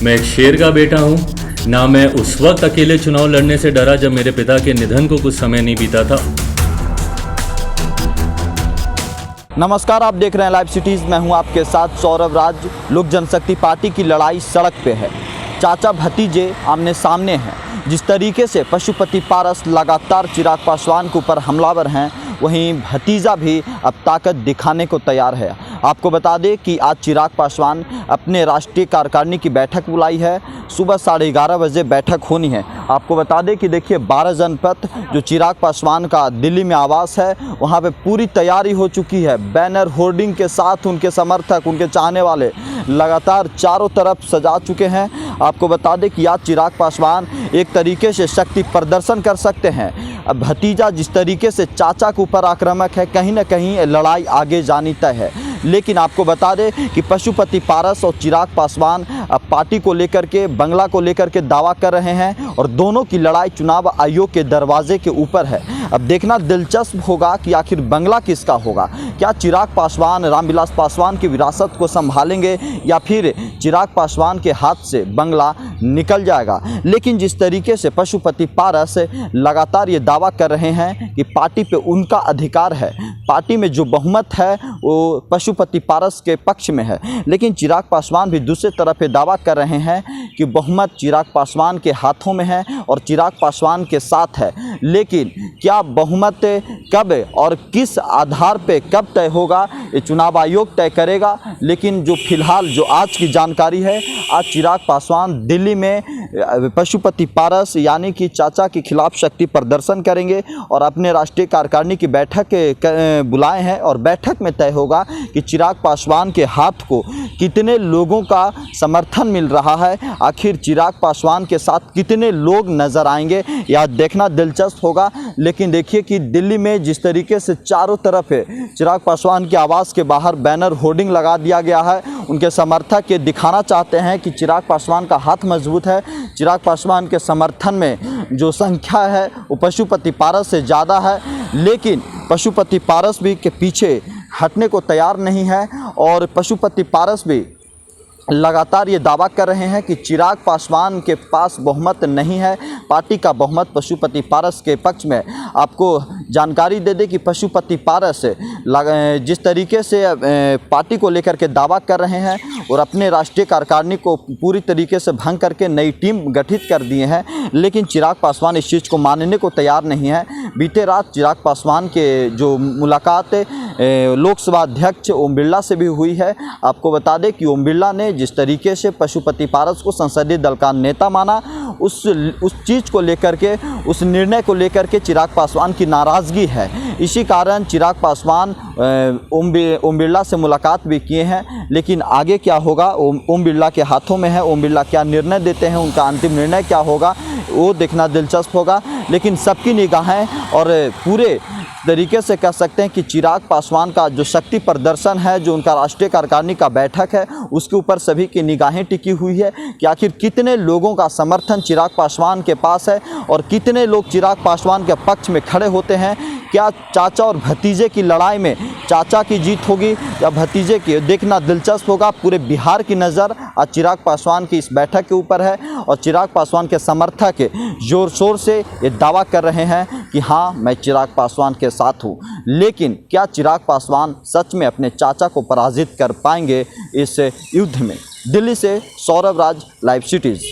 मैं एक शेर का बेटा हूँ। ना मैं उस वक्त अकेले चुनाव लड़ने से डरा जब मेरे पिता के निधन को कुछ समय नहीं बीता था। नमस्कार, आप देख रहे हैं लाइव सिटीज़। मैं हूं आपके साथ सौरभ राज। लोक जनशक्ति पार्टी की लड़ाई सड़क पे है। चाचा भतीजे आमने सामने हैं। जिस तरीके से पशुपति पारस लगातार चिराग पासवान के ऊपर हमलावर हैं, वहीं भतीजा भी अब ताकत दिखाने को तैयार है। आपको बता दें कि आज चिराग पासवान अपने राष्ट्रीय कार्यकारिणी की बैठक बुलाई है। सुबह 11:30 बजे बैठक होनी है। आपको बता दें कि देखिए 12 जनपद जो चिराग पासवान का दिल्ली में आवास है, वहाँ पे पूरी तैयारी हो चुकी है। बैनर होर्डिंग के साथ उनके समर्थक, उनके चाहने वाले लगातार चारों तरफ सजा चुके हैं। आपको बता दें कि आज चिराग पासवान एक तरीके से शक्ति प्रदर्शन कर सकते हैं। अब भतीजा जिस तरीके से चाचा के ऊपर आक्रामक है, कहीं ना कहीं लड़ाई आगे जानी तय है। लेकिन आपको बता दें कि पशुपति पारस और चिराग पासवान अब पार्टी को लेकर के, बंगला को लेकर के दावा कर रहे हैं और दोनों की लड़ाई चुनाव आयोग के दरवाजे के ऊपर है। अब देखना दिलचस्प होगा कि आखिर बंगला किसका होगा। क्या चिराग पासवान रामविलास पासवान की विरासत को संभालेंगे या फिर चिराग पासवान के हाथ से बंगला निकल जाएगा। लेकिन जिस तरीके से पशुपति पारस लगातार ये दावा कर रहे हैं कि पार्टी पे उनका अधिकार है, पार्टी में जो बहुमत है वो पशुपति पारस के पक्ष में है, लेकिन चिराग पासवान भी दूसरे तरफ दावा कर रहे हैं कि बहुमत चिराग पासवान के हाथों में है और चिराग पासवान के साथ है। लेकिन क्या बहुमत कब और किस आधार पे कब तय होगा, ये चुनाव आयोग तय करेगा। लेकिन जो फिलहाल जो आज की जानकारी है, आज चिराग पासवान दिल्ली में पशुपति पारस यानी कि चाचा के खिलाफ शक्ति प्रदर्शन करेंगे और अपने राष्ट्रीय कार्यकारिणी की बैठक बुलाए हैं और बैठक में तय होगा कि चिराग पासवान के हाथ को कितने लोगों का समर्थन मिल रहा है। आखिर चिराग पासवान के साथ कितने लोग नजर आएंगे, यह देखना दिलचस्प होगा। लेकिन देखिए कि दिल्ली में जिस तरीके से चारों तरफ चिराग पासवान के आवास के बाहर बैनर होर्डिंग लगा दिया गया है, उनके समर्थक ये दिखाना चाहते हैं कि चिराग पासवान का हाथ मजबूत है। चिराग पासवान के समर्थन में जो संख्या है वो पशुपति पारस से ज़्यादा है। लेकिन पशुपति पारस भी के पीछे हटने को तैयार नहीं है और पशुपति पारस भी लगातार ये दावा कर रहे हैं कि चिराग पासवान के पास बहुमत नहीं है, पार्टी का बहुमत पशुपति पारस के पक्ष में। आपको जानकारी दे दें कि पशुपति पारस जिस तरीके से पार्टी को लेकर के दावा कर रहे हैं और अपने राष्ट्रीय कार्यकारिणी को पूरी तरीके से भंग करके नई टीम गठित कर दिए हैं, लेकिन चिराग पासवान इस चीज़ को मानने को तैयार नहीं है। बीते रात चिराग पासवान के जो मुलाकात लोकसभा अध्यक्ष ओम बिरला से भी हुई है। आपको बता दें कि ओम बिरला ने जिस तरीके से पशुपति पारस को संसदीय दल का नेता माना, उस चीज़ को लेकर के, उस निर्णय को लेकर के चिराग पासवान की नाराज़गी है। इसी कारण चिराग पासवान ओम बिरला से मुलाकात भी किए हैं। लेकिन आगे क्या होगा ओम बिरला के हाथों में है। ओम बिरला क्या निर्णय देते हैं, उनका अंतिम निर्णय क्या होगा, वो देखना दिलचस्प होगा। लेकिन सबकी निगाहें और पूरे तरीके से कह सकते हैं कि चिराग पासवान का जो शक्ति प्रदर्शन है, जो उनका राष्ट्रीय कार्यकारिणी का बैठक है, उसके ऊपर सभी की निगाहें टिकी हुई है कि आखिर कितने लोगों का समर्थन चिराग पासवान के पास है और कितने लोग चिराग पासवान के पक्ष में खड़े होते हैं। क्या चाचा और भतीजे की लड़ाई में चाचा की जीत होगी या भतीजे की, देखना दिलचस्प होगा। पूरे बिहार की नज़र आज चिराग पासवान की इस बैठक के ऊपर है और चिराग पासवान के समर्थक जोर शोर से ये दावा कर रहे हैं कि हाँ, मैं चिराग पासवान के साथ हूँ। लेकिन क्या चिराग पासवान सच में अपने चाचा को पराजित कर पाएंगे इस युद्ध में। दिल्ली से सौरभ राज, लाइव सिटीज़।